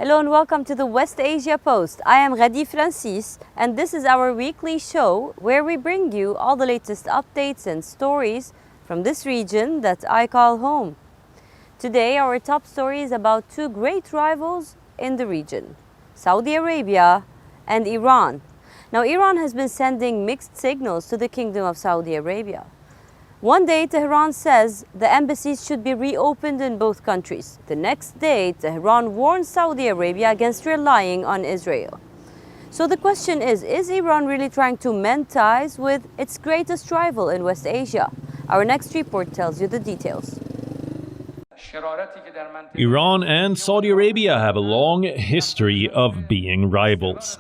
Hello and welcome to the West Asia Post. I am Ghadi Francis and this is our weekly show where we bring you all the latest updates and stories from this region that I call home. Today our top story is about two great rivals in the region, Saudi Arabia and Iran. Now Iran has been sending mixed signals to the Kingdom of Saudi Arabia. One day, Tehran says the embassies should be reopened in both countries. The next day, Tehran warns Saudi Arabia against relying on Israel. So the question is Iran really trying to mend ties with its greatest rival in West Asia? Our next report tells you the details. Iran and Saudi Arabia have a long history of being rivals.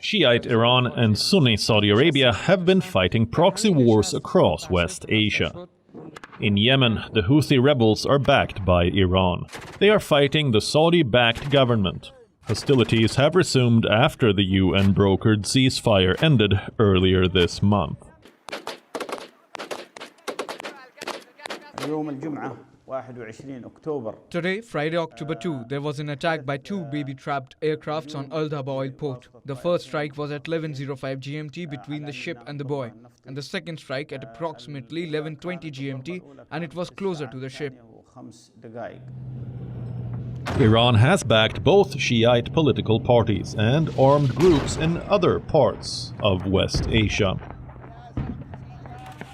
Shiite Iran and Sunni Saudi Arabia have been fighting proxy wars across West Asia. In Yemen, the Houthi rebels are backed by Iran. They are fighting the Saudi-backed government. Hostilities have resumed after the UN-brokered ceasefire ended earlier this month. Today, Friday, October 2, there was an attack by two baby-trapped aircrafts on Al Dhaba oil port. The first strike was at 11:05 GMT between the ship and the buoy, and the second strike at approximately 11:20 GMT, and it was closer to the ship. Iran has backed both Shiite political parties and armed groups in other parts of West Asia.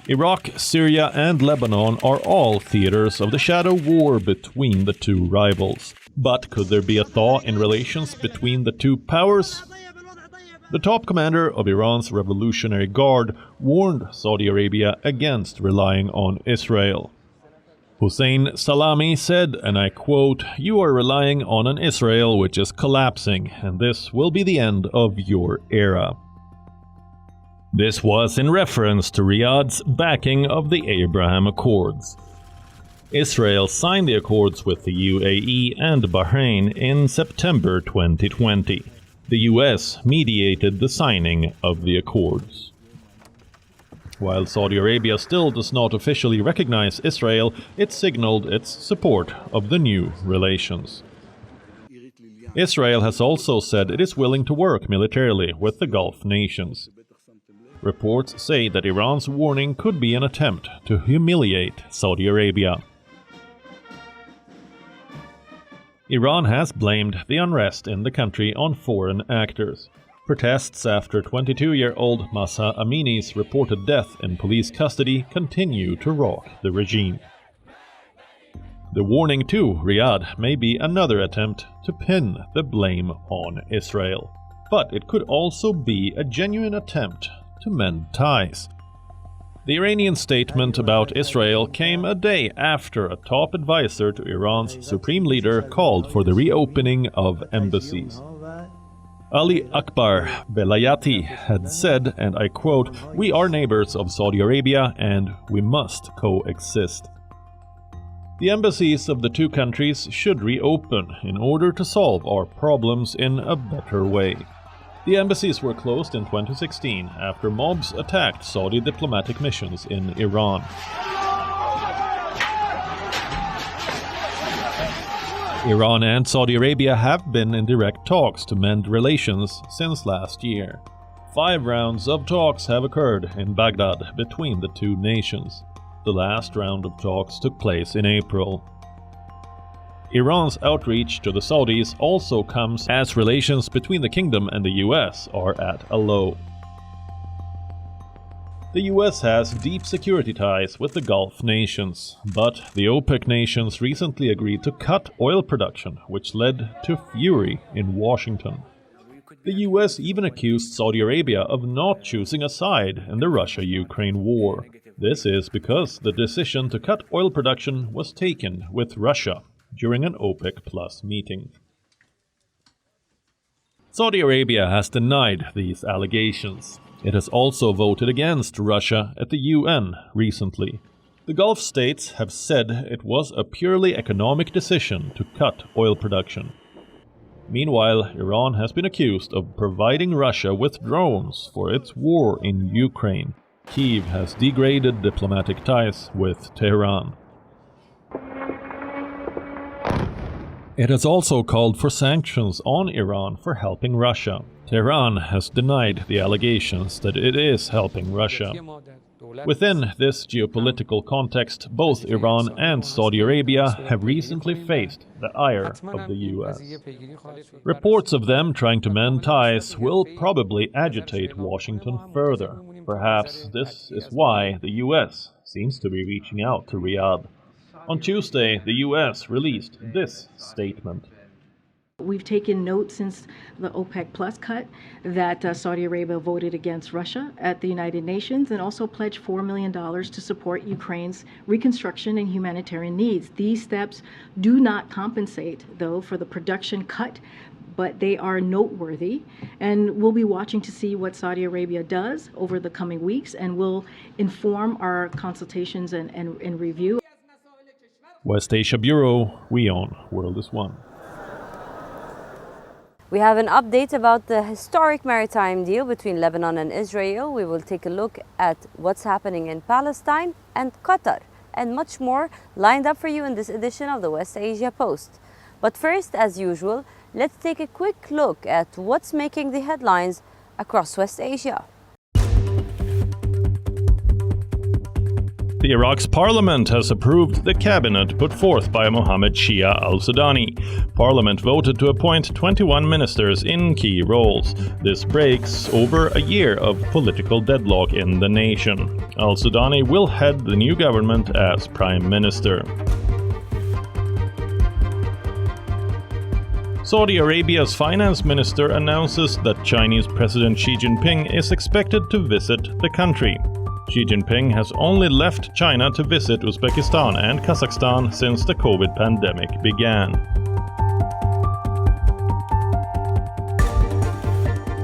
Iraq, Syria and Lebanon are all theaters of the shadow war between the two rivals. But could there be a thaw in relations between the two powers? The top commander of Iran's Revolutionary Guard warned Saudi Arabia against relying on Israel. Hussein Salami said, and I quote, "You are relying on an Israel which is collapsing, and this will be the end of your era." This was in reference to Riyadh's backing of the Abraham Accords. Israel signed the accords with the UAE and Bahrain in September 2020. The US mediated the signing of the accords. While Saudi Arabia still does not officially recognize Israel, it signaled its support of the new relations. Israel has also said it is willing to work militarily with the Gulf nations. Reports say that Iran's warning could be an attempt to humiliate Saudi Arabia. Iran has blamed the unrest in the country on foreign actors. Protests after 22-year-old Mahsa Amini's reported death in police custody continue to rock the regime. The warning to Riyadh may be another attempt to pin the blame on Israel. But it could also be a genuine attempt to mend ties. The Iranian statement about Israel came a day after a top advisor to Iran's supreme leader called for the reopening of embassies. Ali Akbar Velayati had said, and I quote, "We are neighbors of Saudi Arabia and we must coexist." The embassies of the two countries should reopen in order to solve our problems in a better way. The embassies were closed in 2016 after mobs attacked Saudi diplomatic missions in Iran. Iran and Saudi Arabia have been in direct talks to mend relations since last year. 5 rounds of talks have occurred in Baghdad between the two nations. The last round of talks took place in April. Iran's outreach to the Saudis also comes as relations between the kingdom and the US are at a low. The US has deep security ties with the Gulf nations, but the OPEC nations recently agreed to cut oil production, which led to fury in Washington. The US even accused Saudi Arabia of not choosing a side in the Russia-Ukraine war. This is because the decision to cut oil production was taken with Russia during an OPEC Plus meeting. Saudi Arabia has denied these allegations. It has also voted against Russia at the UN recently. The Gulf states have said it was a purely economic decision to cut oil production. Meanwhile, Iran has been accused of providing Russia with drones for its war in Ukraine. Kyiv has degraded diplomatic ties with Tehran. It has also called for sanctions on Iran for helping Russia. Tehran has denied the allegations that it is helping Russia. Within this geopolitical context, both Iran and Saudi Arabia have recently faced the ire of the US. Reports of them trying to mend ties will probably agitate Washington further. Perhaps this is why the US seems to be reaching out to Riyadh. On Tuesday, the US released this statement. We've taken note since the OPEC Plus cut that Saudi Arabia voted against Russia at the United Nations and also pledged $4 million to support Ukraine's reconstruction and humanitarian needs. These steps do not compensate, though, for the production cut, but they are noteworthy. And we'll be watching to see what Saudi Arabia does over the coming weeks, and we'll inform our consultations and review. West Asia Bureau, WION World is One. We have an update about the historic maritime deal between Lebanon and Israel. We will take a look at what's happening in Palestine and Qatar, and much more lined up for you in this edition of the West Asia Post. But first, as usual, let's take a quick look at what's making the headlines across West Asia. The Iraq's parliament has approved the cabinet put forth by Mohammed Shia al-Sudani. Parliament voted to appoint 21 ministers in key roles. This breaks over a year of political deadlock in the nation. Al-Sudani will head the new government as prime minister. Saudi Arabia's finance minister announces that Chinese President Xi Jinping is expected to visit the country. Xi Jinping has only left China to visit Uzbekistan and Kazakhstan since the COVID pandemic began.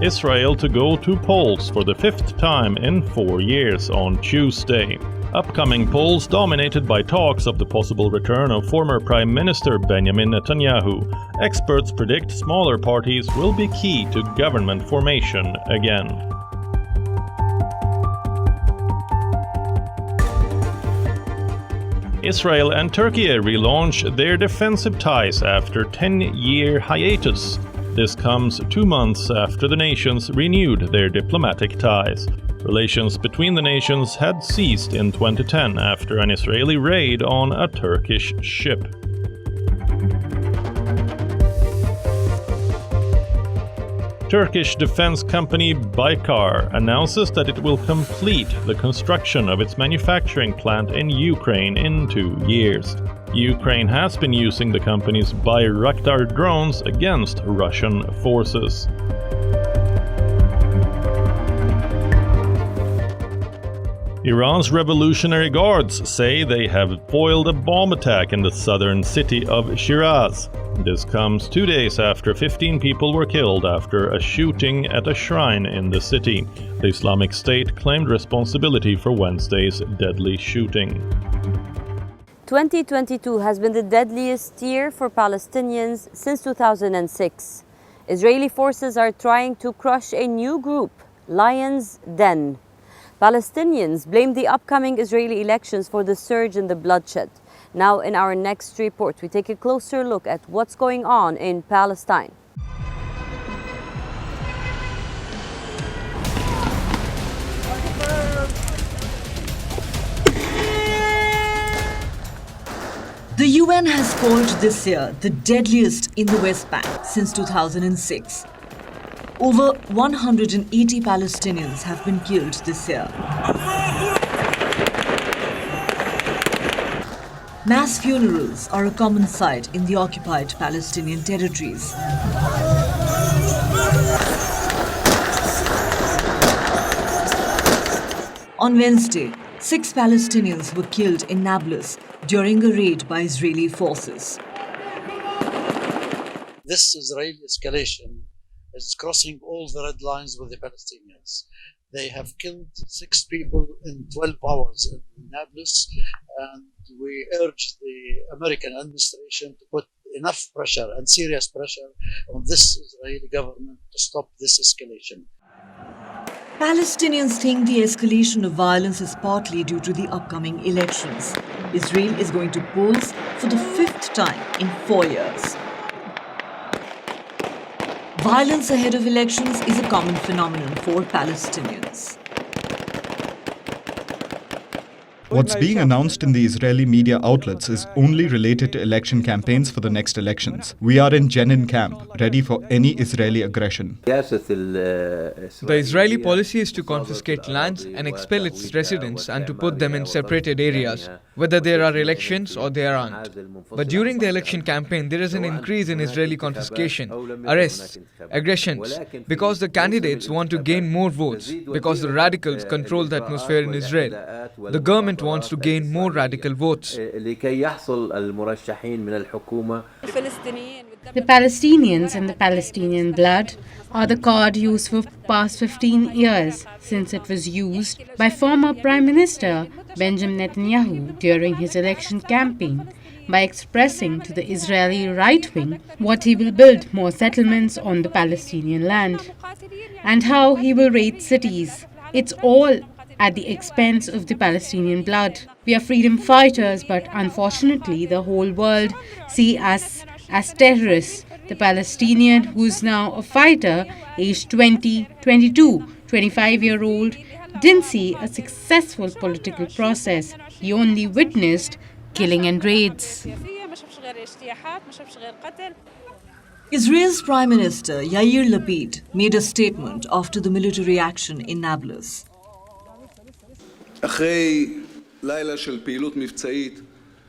Israel to go to polls for the 5th time in 4 years on Tuesday. Upcoming polls dominated by talks of the possible return of former Prime Minister Benjamin Netanyahu. Experts predict smaller parties will be key to government formation again. Israel and Turkey relaunch their defensive ties after 10-year hiatus. This comes 2 months after the nations renewed their diplomatic ties. Relations between the nations had ceased in 2010 after an Israeli raid on a Turkish ship. Turkish defense company Baykar announces that it will complete the construction of its manufacturing plant in Ukraine in 2 years. Ukraine has been using the company's Bayraktar drones against Russian forces. Iran's Revolutionary Guards say they have foiled a bomb attack in the southern city of Shiraz. This comes 2 days after 15 people were killed after a shooting at a shrine in the city. The Islamic State claimed responsibility for Wednesday's deadly shooting. 2022 has been the deadliest year for Palestinians since 2006. Israeli forces are trying to crush a new group, Lion's Den. Palestinians blame the upcoming Israeli elections for the surge in the bloodshed. Now, in our next report, we take a closer look at what's going on in Palestine. The UN has called this year the deadliest in the West Bank since 2006. Over 180 Palestinians have been killed this year. Mass funerals are a common sight in the occupied Palestinian territories. On Wednesday, 6 Palestinians were killed in Nablus during a raid by Israeli forces. This Israeli escalation is crossing all the red lines with the Palestinians. They have killed 6 people in 12 hours in Nablus, and we urge the American administration to put enough pressure and serious pressure on this Israeli government to stop this escalation. Palestinians think the escalation of violence is partly due to the upcoming elections. Israel is going to polls for the 5th time in 4 years. Violence ahead of elections is a common phenomenon for Palestinians. What's being announced in the Israeli media outlets is only related to election campaigns for the next elections. We are in Jenin camp, ready for any Israeli aggression. The Israeli policy is to confiscate lands and expel its residents and to put them in separated areas, whether there are elections or there aren't. But during the election campaign, there is an increase in Israeli confiscation, arrests, aggressions, because the candidates want to gain more votes, because the radicals control the atmosphere in Israel. The government wants to gain more radical votes. The Palestinians and the Palestinian blood are the card used for past 15 years, since it was used by former Prime Minister Benjamin Netanyahu during his election campaign by expressing to the Israeli right wing what he will build more settlements on the Palestinian land and how he will raid cities. It's all at the expense of the Palestinian blood. We are freedom fighters, but unfortunately the whole world see us as terrorists. The Palestinian, who is now a fighter, aged 20, 22, 25-year-old, didn't see a successful political process. He only witnessed killing and raids. Israel's Prime Minister Yair Lapid made a statement after the military action in Nablus.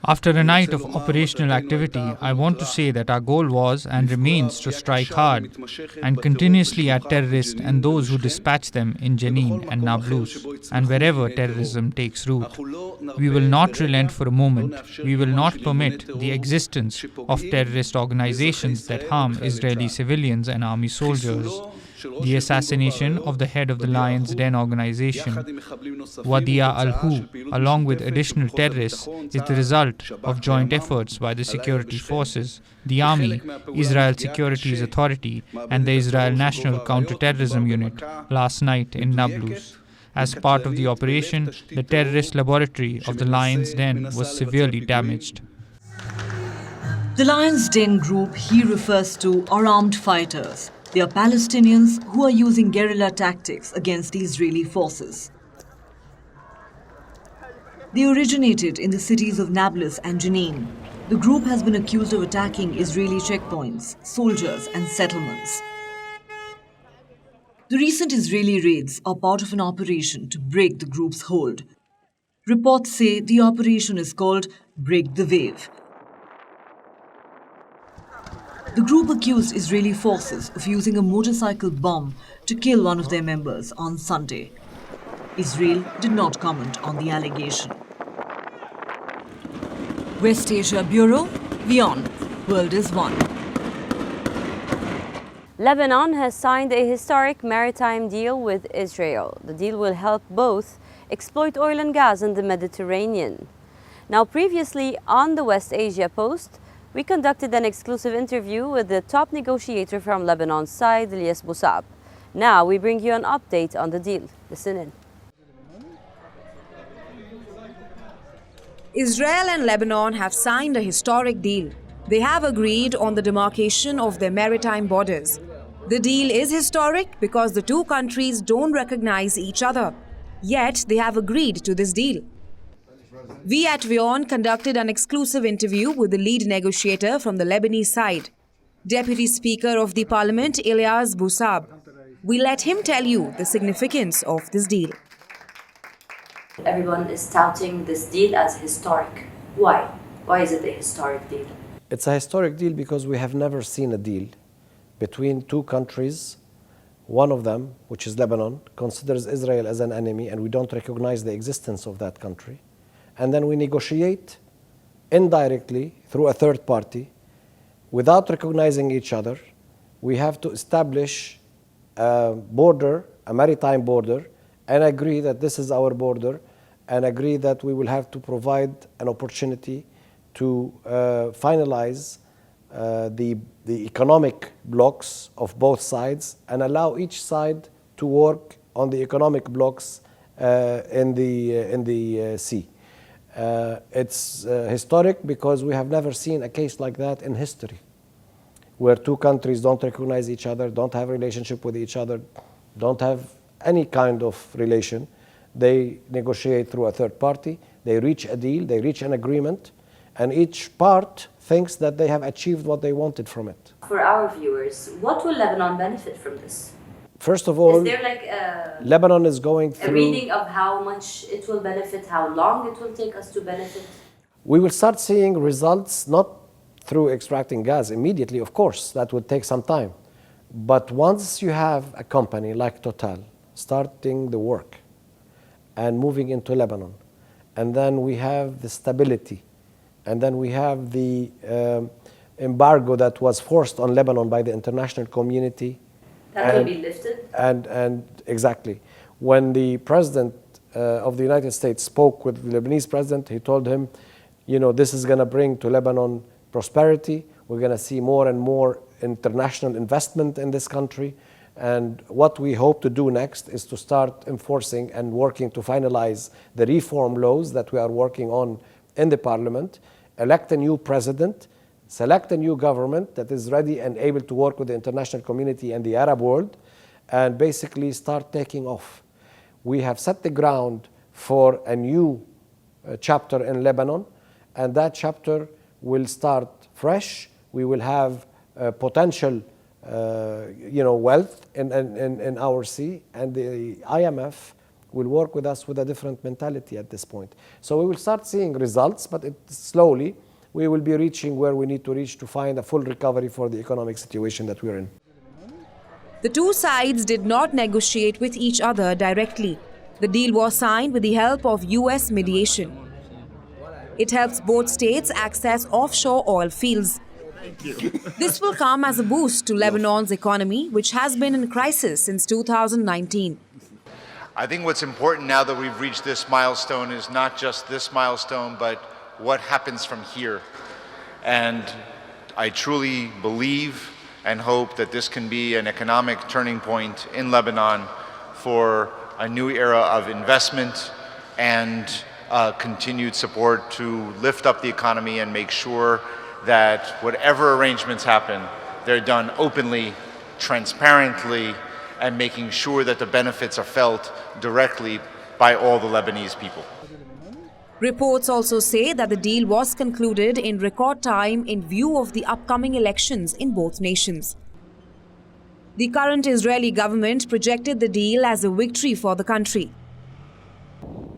After a night of operational activity, I want to say that our goal was and remains to strike hard and continuously at terrorists and those who dispatch them in Jenin and Nablus and wherever terrorism takes root. We will not relent for a moment. We will not permit the existence of terrorist organizations that harm Israeli civilians and army soldiers. The assassination of the head of the Lion's Den organization, Wadia al-Hu, along with additional terrorists, is the result of joint efforts by the security forces, the Army, Israel Securities Authority, and the Israel National Counterterrorism Unit last night in Nablus. As part of the operation, the terrorist laboratory of the Lion's Den was severely damaged. The Lion's Den group he refers to are armed fighters. They are Palestinians who are using guerrilla tactics against the Israeli forces. They originated in the cities of Nablus and Jenin. The group has been accused of attacking Israeli checkpoints, soldiers, and settlements. The recent Israeli raids are part of an operation to break the group's hold. Reports say the operation is called Break the Wave. The group accused Israeli forces of using a motorcycle bomb to kill one of their members on Sunday. Israel did not comment on the allegation. West Asia Bureau, WION, World is One. Lebanon has signed a historic maritime deal with Israel. The deal will help both exploit oil and gas in the Mediterranean. Now, previously on the West Asia Post, we conducted an exclusive interview with the top negotiator from Lebanon's side, Ilyas Bousab. Now we bring you an update on the deal. Listen in. Israel and Lebanon have signed a historic deal. They have agreed on the demarcation of their maritime borders. The deal is historic because the two countries don't recognize each other. Yet they have agreed to this deal. We at WION conducted an exclusive interview with the lead negotiator from the Lebanese side, Deputy Speaker of the Parliament Ilyas Bousab. We let him tell you the significance of this deal. Everyone is touting this deal as historic. Why? Why is it a historic deal? It's a historic deal because we have never seen a deal between two countries. One of them, which is Lebanon, considers Israel as an enemy and we don't recognize the existence of that country. And then we negotiate indirectly through a third party without recognizing each other. We have to establish a border, a maritime border, and agree that this is our border, and agree that we will have to provide an opportunity to finalize the economic blocks of both sides and allow each side to work on the economic blocks in the sea. It's historic because we have never seen a case like that in history. where two countries don't recognize each other, don't have a relationship with each other, don't have any kind of relation. They negotiate through a third party, they reach a deal, they reach an agreement, and each part thinks that they have achieved what they wanted from it. For our viewers, what will Lebanon benefit from this? First of all, is there like Lebanon is going through... a reading of how much it will benefit, how long it will take us to benefit? We will start seeing results not through extracting gas immediately, of course, that would take some time. But once you have a company like Total starting the work and moving into Lebanon, and then we have the stability, and then we have the embargo that was forced on Lebanon by the international community. That will be lifted? And exactly. When the president of the United States spoke with the Lebanese president, he told him, you know, this is going to bring to Lebanon prosperity. We're going to see more and more international investment in this country. And what we hope to do next is to start enforcing and working to finalize the reform laws that we are working on in the parliament, elect a new president, select a new government that is ready and able to work with the international community and the Arab world, and basically start taking off. We have set the ground for a new chapter in Lebanon, and that chapter will start fresh. We will have potential wealth in our sea, and the IMF will work with us with a different mentality at this point. So we will start seeing results, but slowly we will be reaching where we need to reach to find a full recovery for the economic situation that we're in. The two sides did not negotiate with each other directly. The deal was signed with the help of US mediation. It helps both states access offshore oil fields. This will come as a boost to Lebanon's economy, which has been in crisis since 2019. I think what's important now that we've reached this milestone is not just this milestone, but what happens from here. And I truly believe and hope that this can be an economic turning point in Lebanon for a new era of investment and continued support to lift up the economy and make sure that whatever arrangements happen, they're done openly, transparently, and making sure that the benefits are felt directly by all the Lebanese people. Reports also say that the deal was concluded in record time in view of the upcoming elections in both nations. The current Israeli government projected the deal as a victory for the country.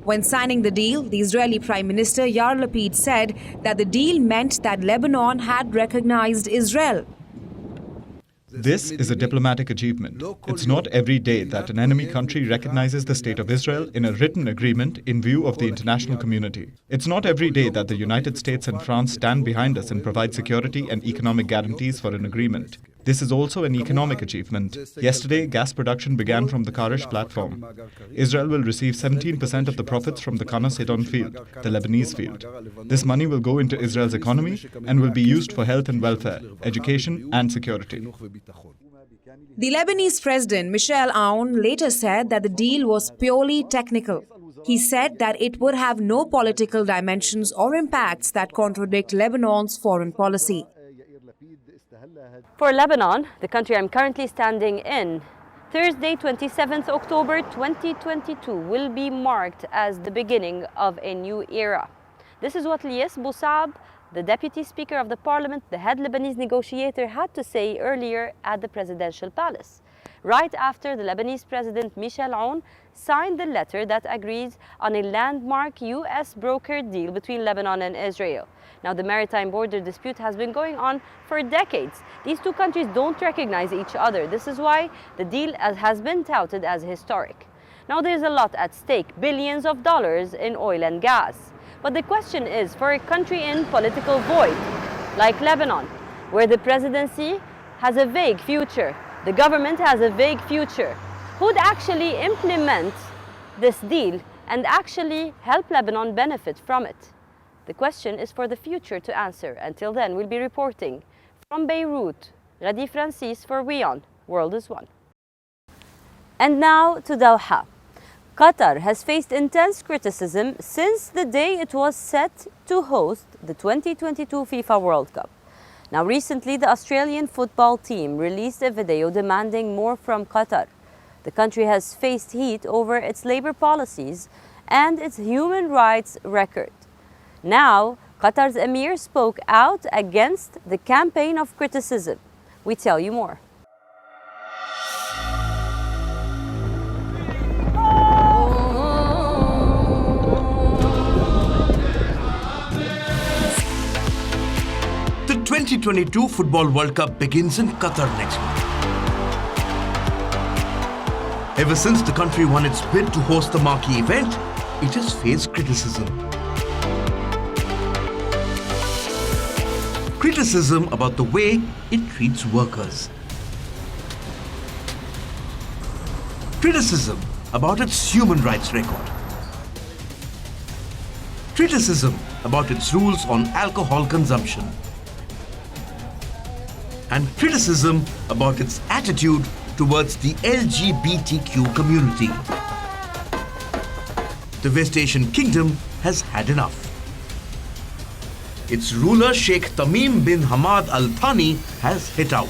When signing the deal, the Israeli Prime Minister Yair Lapid said that the deal meant that Lebanon had recognized Israel. This is a diplomatic achievement. It's not every day that an enemy country recognizes the state of Israel in a written agreement in view of the international community. It's not every day that the United States and France stand behind us and provide security and economic guarantees for an agreement. This is also an economic achievement. Yesterday, gas production began from the Karish platform. Israel will receive 17% of the profits from the Kana Sidon field, the Lebanese field. This money will go into Israel's economy and will be used for health and welfare, education and security. The Lebanese president, Michel Aoun, later said that the deal was purely technical. He said that it would have no political dimensions or impacts that contradict Lebanon's foreign policy. For Lebanon, the country I'm currently standing in, Thursday, 27th October 2022 will be marked as the beginning of a new era. This is what Lies Boussab, the Deputy Speaker of the Parliament, the head Lebanese negotiator, had to say earlier at the presidential palace, right after the Lebanese President Michel Aoun signed the letter that agrees on a landmark US brokered deal between Lebanon and Israel. Now, the maritime border dispute has been going on for decades. These two countries don't recognize each other. This is why the deal has been touted as historic. Now, there's a lot at stake, billions of dollars in oil and gas. But the question is, for a country in political void, like Lebanon, where the presidency has a vague future, the government has a vague future, who'd actually implement this deal and actually help Lebanon benefit from it? The question is for the future to answer. Until then, we'll be reporting from Beirut, Radi Francis for WION, World is One. And now to Doha. Qatar has faced intense criticism since the day it was set to host the 2022 FIFA World Cup. Now recently, the Australian football team released a video demanding more from Qatar. The country has faced heat over its labor policies and its human rights record. Now, Qatar's emir spoke out against the campaign of criticism. We tell you more. The 2022 Football World Cup begins in Qatar next week. Ever since the country won its bid to host the marquee event, it has faced criticism. Criticism about the way it treats workers. Criticism about its human rights record. Criticism about its rules on alcohol consumption. And criticism about its attitude towards the LGBTQ community. The West Asian Kingdom has had enough. Its ruler Sheikh Tamim bin Hamad Al Thani has hit out.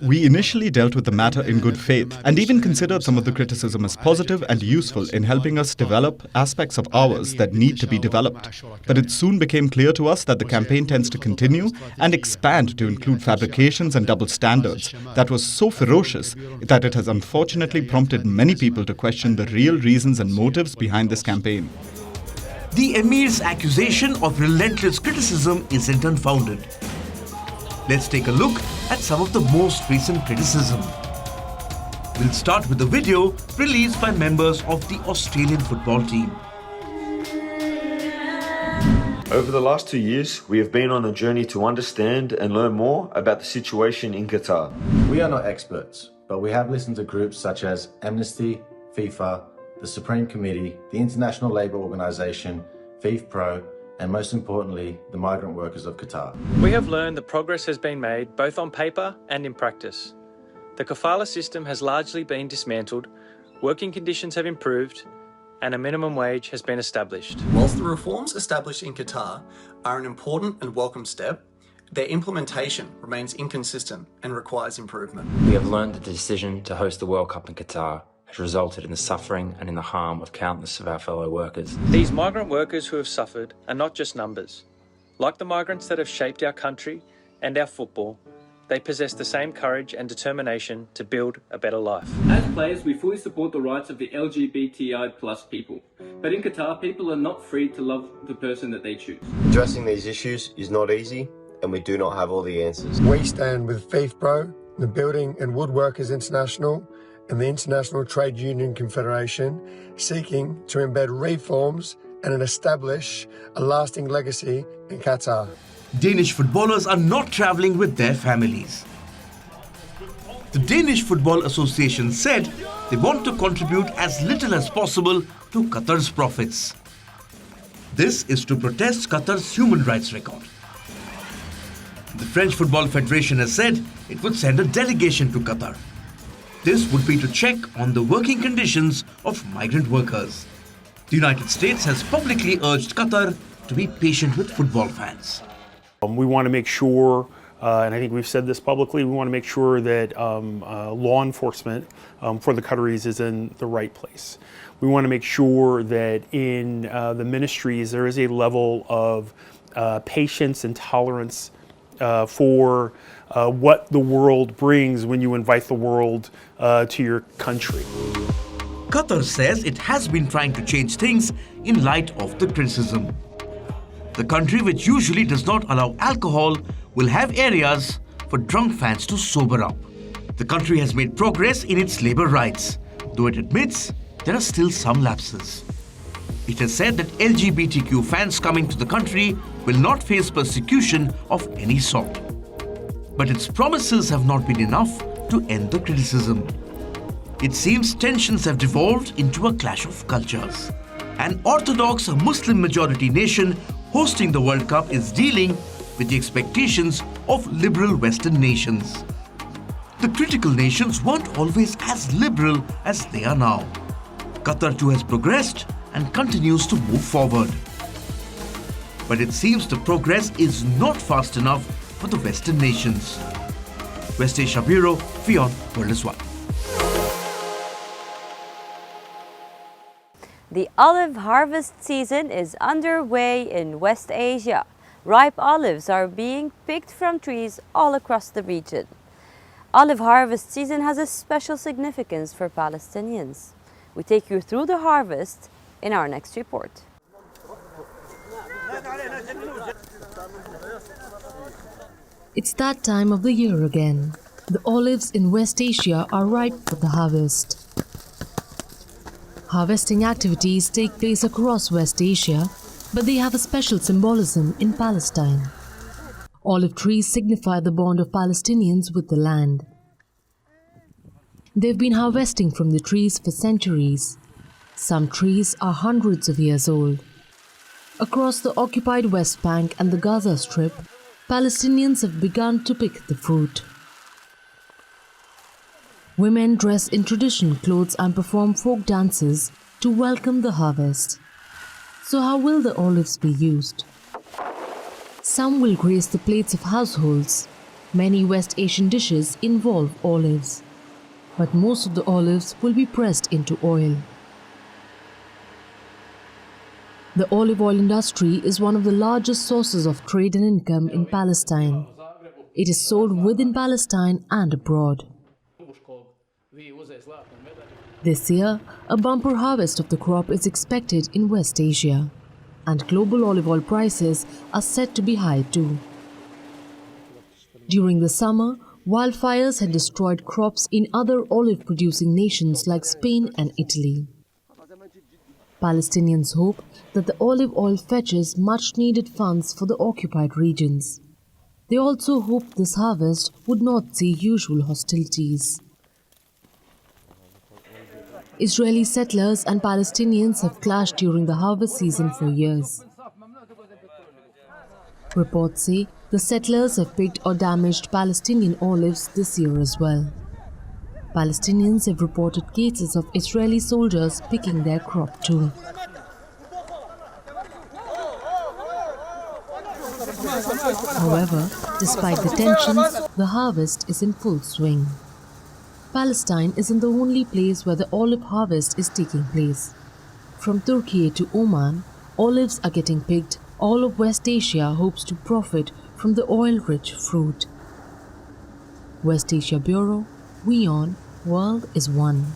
We initially dealt with the matter in good faith and even considered some of the criticism as positive and useful in helping us develop aspects of ours that need to be developed. But it soon became clear to us that the campaign tends to continue and expand to include fabrications and double standards that was so ferocious that it has unfortunately prompted many people to question the real reasons and motives behind this campaign. The Emir's accusation of relentless criticism isn't unfounded. Let's take a look at some of the most recent criticism. We'll start with a video released by members of the Australian football team. Over the last 2 years, we have been on a journey to understand and learn more about the situation in Qatar. We are not experts, but we have listened to groups such as Amnesty, FIFA, the Supreme Committee, the International Labour Organisation, FIFPro, and most importantly, the migrant workers of Qatar. We have learned that progress has been made both on paper and in practice. The kafala system has largely been dismantled, working conditions have improved, and a minimum wage has been established. Whilst the reforms established in Qatar are an important and welcome step, their implementation remains inconsistent and requires improvement. We have learned that the decision to host the World Cup in Qatar has resulted in the suffering and in the harm of countless of our fellow workers. These migrant workers who have suffered are not just numbers. Like the migrants that have shaped our country and our football, they possess the same courage and determination to build a better life. As players, we fully support the rights of the LGBTI+ people. But in Qatar, people are not free to love the person that they choose. Addressing these issues is not easy, and we do not have all the answers. We stand with FIFPro, the Building and Woodworkers International, and the International Trade Union Confederation, seeking to embed reforms and establish a lasting legacy in Qatar. Danish footballers are not travelling with their families. The Danish Football Association said they want to contribute as little as possible to Qatar's profits. This is to protest Qatar's human rights record. The French Football Federation has said it would send a delegation to Qatar. This would be to check on the working conditions of migrant workers. The United States has publicly urged Qatar to be patient with football fans. We want to make sure, and I think we've said this publicly, we want to make sure that law enforcement for the Qataris is in the right place. We want to make sure that in the ministries there is a level of patience and tolerance for what the world brings when you invite the world to your country. Qatar says it has been trying to change things in light of the criticism. The country, which usually does not allow alcohol, will have areas for drunk fans to sober up. The country has made progress in its labour rights, though it admits there are still some lapses. It has said that LGBTQ fans coming to the country will not face persecution of any sort. But its promises have not been enough to end the criticism. It seems tensions have devolved into a clash of cultures. An orthodox Muslim-majority nation hosting the World Cup is dealing with the expectations of liberal Western nations. The critical nations weren't always as liberal as they are now. Qatar too has progressed and continues to move forward. But it seems the progress is not fast enough for the Western nations. West Asia Bureau, WION World is One. The olive harvest season is underway in West Asia. Ripe olives are being picked from trees all across the region. Olive harvest season has a special significance for Palestinians. We take you through the harvest in our next report. It's that time of the year again. The olives in West Asia are ripe for the harvest. Harvesting activities take place across West Asia, but they have a special symbolism in Palestine. Olive trees signify the bond of Palestinians with the land. They've been harvesting from the trees for centuries. Some trees are hundreds of years old. Across the occupied West Bank and the Gaza Strip, Palestinians have begun to pick the fruit. Women dress in traditional clothes and perform folk dances to welcome the harvest. So how will the olives be used? Some will grace the plates of households. Many West Asian dishes involve olives. But most of the olives will be pressed into oil. The olive oil industry is one of the largest sources of trade and income in Palestine. It is sold within Palestine and abroad. This year, a bumper harvest of the crop is expected in West Asia, and global olive oil prices are set to be high too. During the summer, wildfires had destroyed crops in other olive-producing nations like Spain and Italy. Palestinians hope that the olive oil fetches much-needed funds for the occupied regions. They also hope this harvest would not see usual hostilities. Israeli settlers and Palestinians have clashed during the harvest season for years. Reports say the settlers have picked or damaged Palestinian olives this year as well. Palestinians have reported cases of Israeli soldiers picking their crop too. However, despite the tensions, the harvest is in full swing. Palestine isn't the only place where the olive harvest is taking place. From Turkey to Oman, olives are getting picked. All of West Asia hopes to profit from the oil-rich fruit. West Asia Bureau, WION World is One.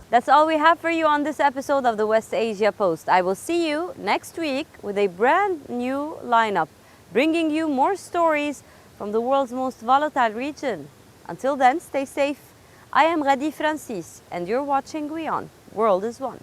That's all we have for you on this episode of the West Asia Post. I will see you next week with a brand new lineup, bringing you more stories from the world's most volatile region. Until then, stay safe. I am Radi Francis, and you're watching WION World is One.